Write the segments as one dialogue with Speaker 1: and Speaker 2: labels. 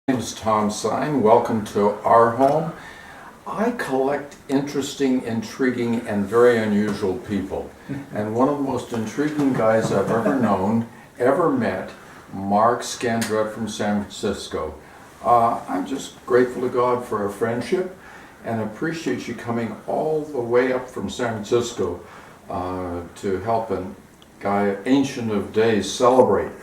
Speaker 1: My name is Tom Sine. Welcome to our home. I collect interesting, intriguing, and very unusual people. And one of the most intriguing guys I've ever known, ever met, Mark Scandrette from San Francisco. I'm just grateful to God for our friendship and appreciate you coming all the way up from San Francisco to help a guy ancient of days celebrate.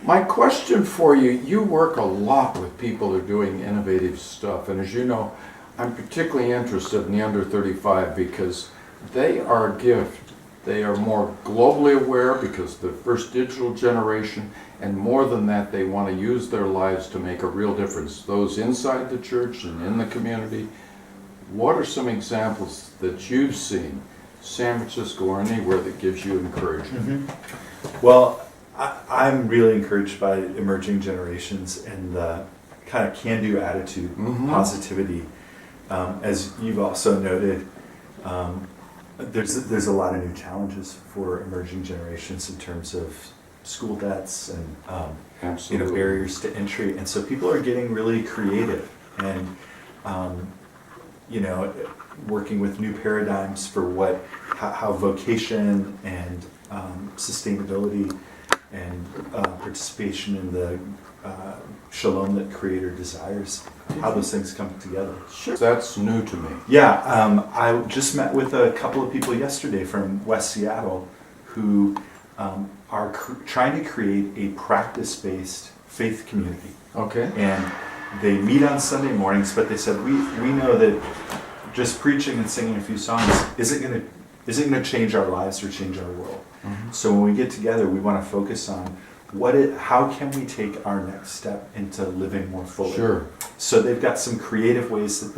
Speaker 1: My question for you, you work a lot with people who are doing innovative stuff, and as you know, I'm particularly interested in the under 35 because they are a gift. They are more globally aware because the first digital generation, and more than that, they want to use their lives to make a real difference. Those inside the church and in the community. What are some examples that you've seen, San Francisco or anywhere, that gives you encouragement?
Speaker 2: Well, I'm really encouraged by emerging generations and the kind of can-do attitude, positivity. As you've also noted, there's a lot of new challenges for emerging generations in terms of school debts and barriers to entry, and so people are getting really creative and working with new paradigms for how vocation and sustainability and participation in the shalom that Creator desires, how those things come together.
Speaker 1: Sure. That's new to me.
Speaker 2: Yeah, I just met with a couple of people yesterday from West Seattle who are trying to create a practice-based faith community.
Speaker 1: Okay.
Speaker 2: And they meet on Sunday mornings, but they said, we know that just preaching and singing a few songs isn't going to change our lives or change our world. So when we get together, we want to focus on how can we take our next step into living more fully.
Speaker 1: Sure.
Speaker 2: So they've got some creative ways that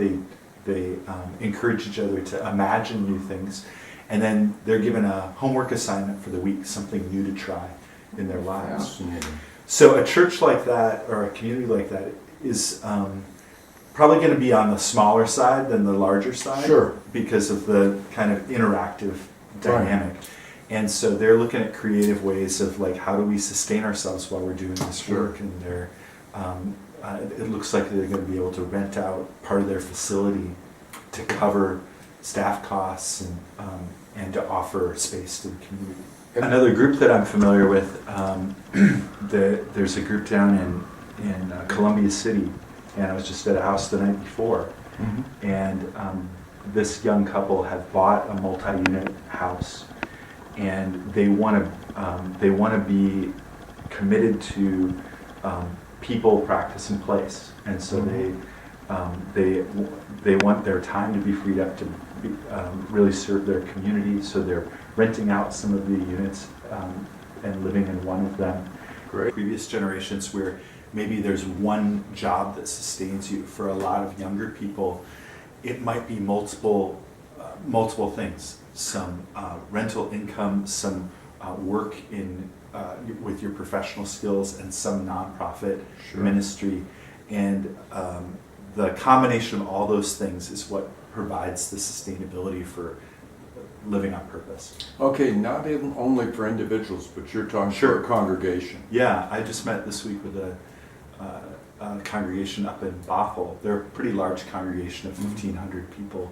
Speaker 2: they encourage each other to imagine new things, and then they're given a homework assignment for the week, something new to try in their lives.
Speaker 1: Fascinating.
Speaker 2: So a church like that or a community like that is probably going to be on the smaller side than the larger side.
Speaker 1: Sure.
Speaker 2: Because of the kind of interactive dynamic. Right. And so they're looking at creative ways of how do we sustain ourselves while we're doing this work, and they're it looks like they're going to be able to rent out part of their facility to cover staff costs and to offer space to the community. Another group that I'm familiar with, there's a group down in Columbia City, and I was just at a house the night before, and this young couple have bought a multi-unit house, and they want to be committed to people, practice, and place, and so they want their time to be freed up to really serve their community. So they're renting out some of the units and living in one of them.
Speaker 1: Great.
Speaker 2: Previous generations where maybe there's one job that sustains you. For a lot of younger people, it might be multiple things. Some rental income, some work with your professional skills, and some nonprofit ministry. And the combination of all those things is what provides the sustainability for living on purpose.
Speaker 1: Okay, not even only for individuals, but you're talking for a congregation.
Speaker 2: Yeah, I just met this week with a congregation up in Bothell. They're a pretty large congregation of 1,500 people.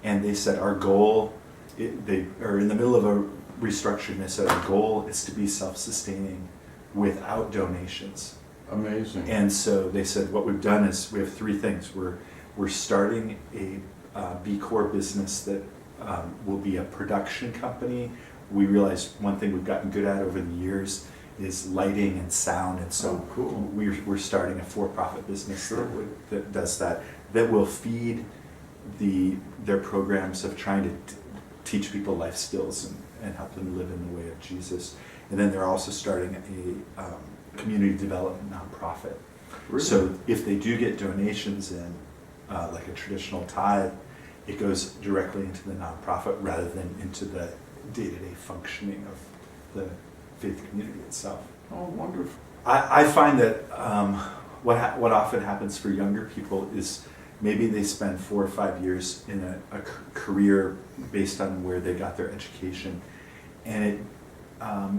Speaker 2: And they said our goal, they are in the middle of a restructuring. They said our goal is to be self-sustaining without donations.
Speaker 1: Amazing.
Speaker 2: And so they said what we've done is we have three things. We're starting a B Corp business that will be a production company. We realized one thing we've gotten good at over the years is lighting and sound, and so
Speaker 1: cool.
Speaker 2: We're starting a for-profit business that does that will feed their programs of trying to teach people life skills and help them live in the way of Jesus. And then they're also starting a community development nonprofit.
Speaker 1: Really?
Speaker 2: So if they do get donations in, like a traditional tithe, it goes directly into the nonprofit rather than into the day-to-day functioning of the faith community itself.
Speaker 1: Oh, wonderful.
Speaker 2: I find that what often happens for younger people is maybe they spend 4 or 5 years in a career based on where they got their education, and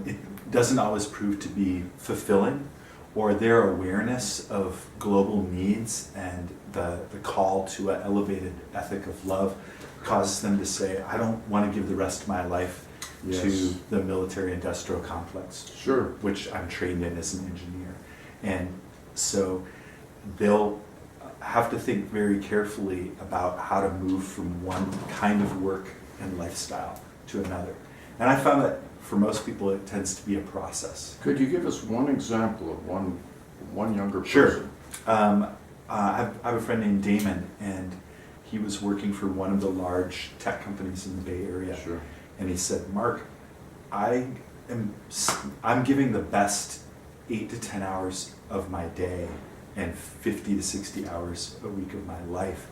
Speaker 2: it doesn't always prove to be fulfilling, or their awareness of global needs and the call to an elevated ethic of love causes them to say, I don't want to give the rest of my life
Speaker 1: Yes.
Speaker 2: to the military industrial complex,
Speaker 1: Sure.
Speaker 2: which I'm trained in as an engineer. And so they'll have to think very carefully about how to move from one kind of work and lifestyle to another. And I found that for most people it tends to be a process.
Speaker 1: Could you give us one example of one younger
Speaker 2: Sure.
Speaker 1: person?
Speaker 2: I have a friend named Damon, and he was working for one of the large tech companies in the Bay Area.
Speaker 1: Sure.
Speaker 2: And he said, Mark, I'm giving the best 8 to 10 hours of my day and 50 to 60 hours a week of my life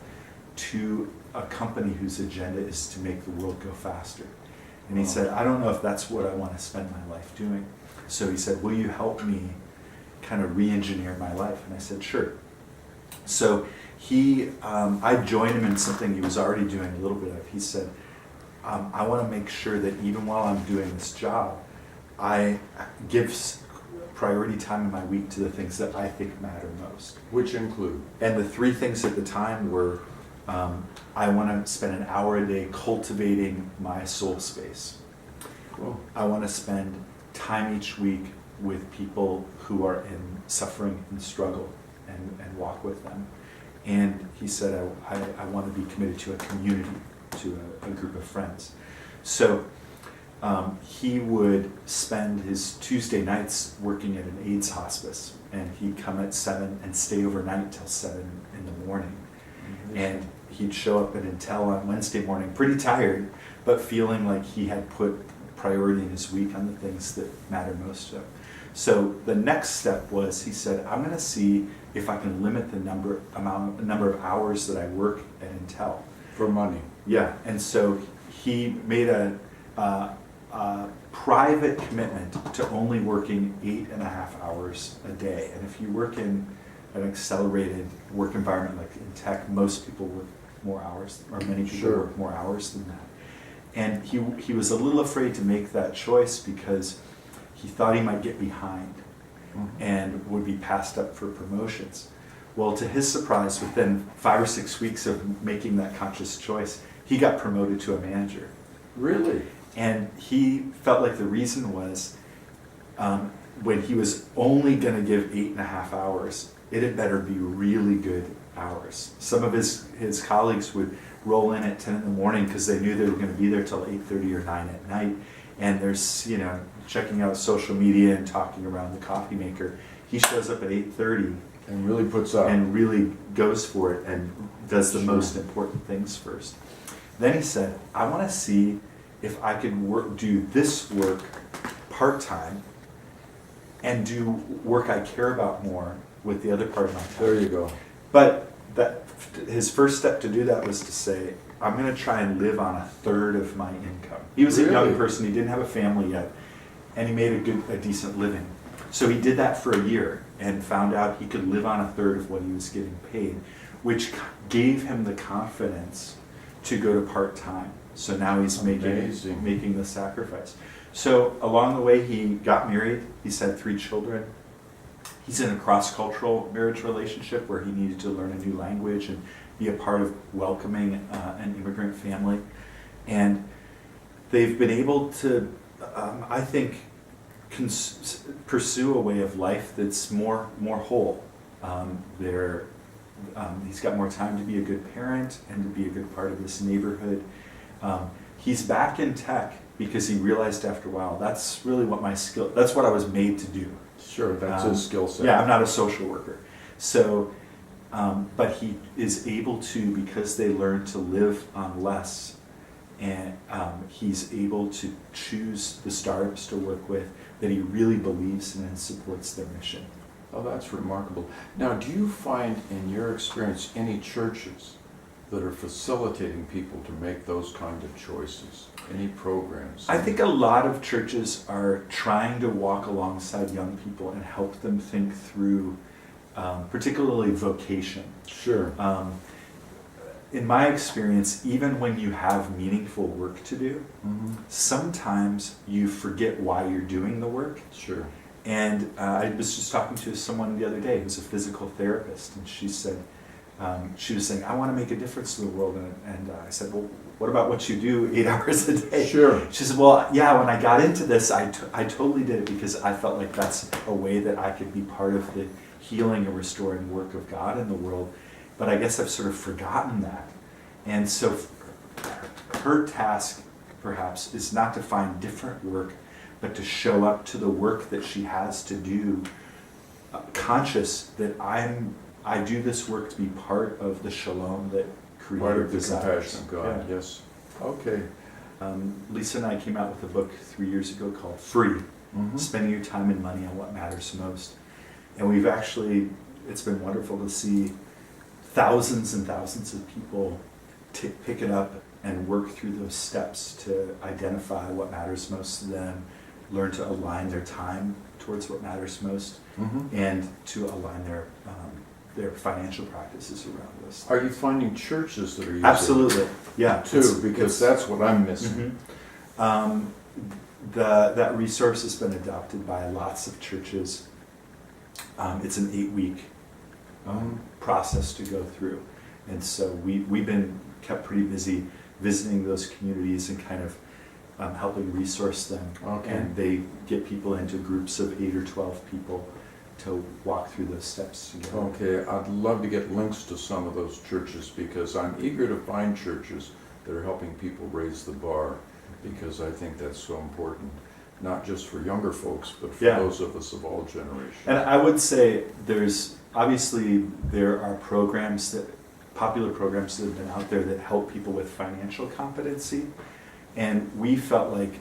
Speaker 2: to a company whose agenda is to make the world go faster. And he said, I don't know if that's what I want to spend my life doing. So he said, will you help me kind of re-engineer my life? And I said, sure. So I joined him in something he was already doing a little bit of. He said, I want to make sure that even while I'm doing this job, I give priority time in my week to the things that I think matter most.
Speaker 1: Which include?
Speaker 2: And the 3 things at the time were, I want to spend an hour a day cultivating my soul space.
Speaker 1: Cool.
Speaker 2: I want to spend time each week with people who are in suffering and struggle and walk with them. And he said, I want to be committed to a community, to a group of friends. So he would spend his Tuesday nights working at an AIDS hospice, and he'd come at 7 and stay overnight till 7 in the morning. And he'd show up at Intel on Wednesday morning pretty tired, but feeling like he had put priority in his week on the things that matter most to him. So the next step was, he said, I'm going to see if I can limit the number of hours that I work at Intel.
Speaker 1: For money.
Speaker 2: Yeah, and so he made a private commitment to only working 8.5 hours a day. And if you work in an accelerated work environment like in tech, most people work more hours, or many people
Speaker 1: Sure.
Speaker 2: work more hours than that. And he was a little afraid to make that choice because he thought he might get behind and would be passed up for promotions. Well, to his surprise, within 5 or 6 weeks of making that conscious choice, he got promoted to a manager.
Speaker 1: Really?
Speaker 2: And he felt like the reason was when he was only going to give 8.5 hours, it had better be really good hours. Some of his colleagues would roll in at 10 in the morning because they knew they were going to be there till 8:30 or 9 at night. And there's, checking out social media and talking around the coffee maker. He shows up at 8:30
Speaker 1: And really puts up.
Speaker 2: and really goes for it and does the
Speaker 1: Sure.
Speaker 2: most important things first. Then he said, I want to see if I could do this work part-time and do work I care about more with the other part of my time.
Speaker 1: There you go.
Speaker 2: But his first step to do that was to say, I'm going to try and live on 1/3 of my income. He was a young
Speaker 1: Really?
Speaker 2: person, he didn't have a family yet, and he made a decent living. So he did that for a year and found out he could live on 1/3 of what he was getting paid, which gave him the confidence to go to part-time. So now he's
Speaker 1: Amazing.
Speaker 2: making the sacrifice. So along the way he got married, he's had 3 children. He's in a cross-cultural marriage relationship where he needed to learn a new language and be a part of welcoming an immigrant family. And they've been able to, I think, pursue a way of life that's more whole. He's got more time to be a good parent and to be a good part of this neighborhood. He's back in tech because he realized after a while, that's really what that's what I was made to do.
Speaker 1: Sure, that's his skill set.
Speaker 2: Yeah, I'm not a social worker. So, but he is able to, because they learn to live on less, and he's able to choose the startups to work with that he really believes in and supports their mission.
Speaker 1: Oh, that's remarkable. Now, do you find in your experience any churches that are facilitating people to make those kind of choices? Any programs?
Speaker 2: I think a lot of churches are trying to walk alongside young people and help them think through, particularly vocation.
Speaker 1: Sure.
Speaker 2: In my experience, even when you have meaningful work to do,
Speaker 1: Mm-hmm.
Speaker 2: sometimes you forget why you're doing the work.
Speaker 1: Sure.
Speaker 2: And I was just talking to someone the other day who's a physical therapist, and she said, she was saying, I want to make a difference to the world. And I said, well, what about what you do 8 hours a day?
Speaker 1: Sure.
Speaker 2: She said, well, yeah, when I got into this, I totally did it because I felt like that's a way that I could be part of the healing and restoring work of God in the world. But I guess I've sort of forgotten that. And so her task, perhaps, is not to find different work, but to show up to the work that she has to do, conscious that I do this work to be part of the shalom that Creator
Speaker 1: Part of the
Speaker 2: desires.
Speaker 1: compassion of God,
Speaker 2: Yeah.
Speaker 1: yes. Okay.
Speaker 2: Lisa and I came out with a book 3 years ago called Free,
Speaker 1: Mhm.
Speaker 2: Spending Your Time and Money on What Matters Most. And we've actually, it's been wonderful to see thousands and thousands of people pick it up and work through those steps to identify what matters most to them, learn to align their time towards what matters most,
Speaker 1: Mhm.
Speaker 2: and to align their financial practices around this.
Speaker 1: Are you finding churches that are using
Speaker 2: Absolutely, yeah.
Speaker 1: it too? Because that's what I'm missing.
Speaker 2: Mhm. That resource has been adopted by lots of churches. It's an 8-week process to go through. And so we've been kept pretty busy visiting those communities and kind of helping resource them.
Speaker 1: Okay.
Speaker 2: And they get people into groups of 8 or 12 people to walk through those steps together.
Speaker 1: Okay, I'd love to get links to some of those churches because I'm eager to find churches that are helping people raise the bar, because I think that's so important, not just for younger folks, but for
Speaker 2: Yeah.
Speaker 1: those of us of all generations.
Speaker 2: And I would say there are popular programs that have been out there that help people with financial competency. And we felt like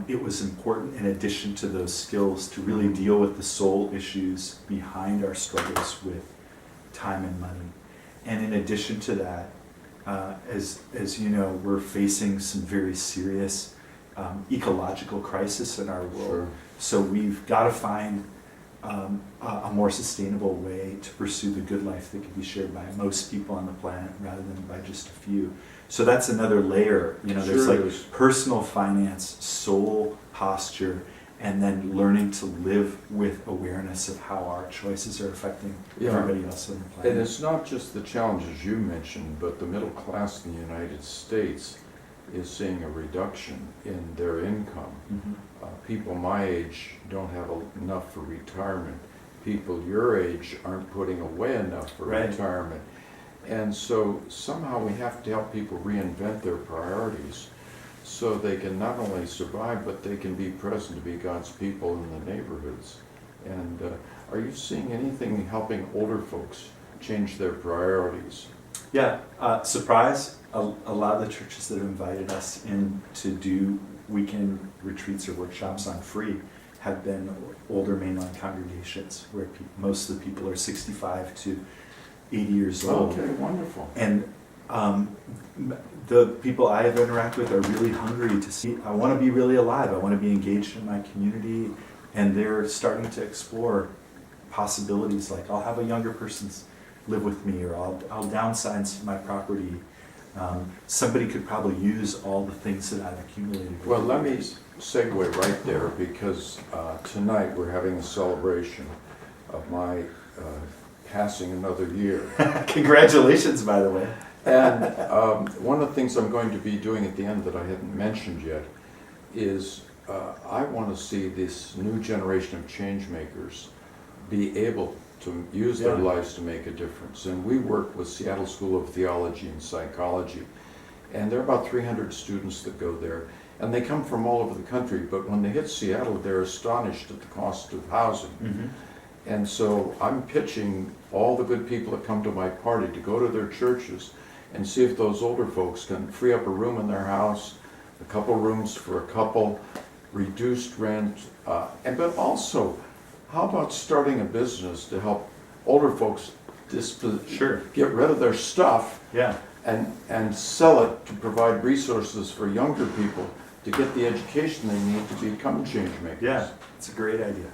Speaker 2: it was important, in addition to those skills, to really deal with the soul issues behind our struggles with time and money. And in addition to that, as you know, we're facing some very serious ecological crisis in our world.
Speaker 1: Sure.
Speaker 2: So we've got to find a more sustainable way to pursue the good life that can be shared by most people on the planet rather than by just a few. So that's another layer. There's
Speaker 1: Sure
Speaker 2: like
Speaker 1: is.
Speaker 2: personal finance, soul posture, and then learning to live with awareness of how our choices are affecting
Speaker 1: Yeah.
Speaker 2: everybody else on the planet.
Speaker 1: And it's not just the challenges you mentioned, but the middle class in the United States is seeing a reduction in their income.
Speaker 2: Mhm.
Speaker 1: People my age don't have enough for retirement. People your age aren't putting away enough for
Speaker 2: Right.
Speaker 1: retirement. And so somehow we have to help people reinvent their priorities so they can not only survive, but they can be present to be God's people in the neighborhoods. And are you seeing anything helping older folks change their priorities?
Speaker 2: Yeah, surprise, a lot of the churches that have invited us in to do weekend retreats or workshops on free have been older mainline congregations where most of the people are 65 to 80 years old.
Speaker 1: Okay, wonderful.
Speaker 2: And the people I have interacted with are really hungry to see, I want to be really alive, I want to be engaged in my community, and they're starting to explore possibilities like, I'll have a younger person live with me, or I'll downsize my property. Somebody could probably use all the things that I've accumulated. over
Speaker 1: Well,
Speaker 2: the
Speaker 1: let me
Speaker 2: years.
Speaker 1: segue right there, because tonight we're having a celebration of my passing another year.
Speaker 2: Congratulations, by the way.
Speaker 1: And one of the things I'm going to be doing at the end that I hadn't mentioned yet is I want to see this new generation of change makers be able to use their
Speaker 2: Yeah.
Speaker 1: lives to make a difference. And we work with Seattle School of Theology and Psychology, and there are about 300 students that go there, and they come from all over the country, but when they hit Seattle, they're astonished at the cost of housing.
Speaker 2: Mm-hmm.
Speaker 1: And so I'm pitching all the good people that come to my party to go to their churches and see if those older folks can free up a room in their house, a couple rooms for a couple, reduced rent, but also, how about starting a business to help older folks
Speaker 2: Sure.
Speaker 1: get rid of their stuff
Speaker 2: Yeah.
Speaker 1: and sell it to provide resources for younger people to get the education they need to become change makers?
Speaker 2: Yeah. It's a great idea.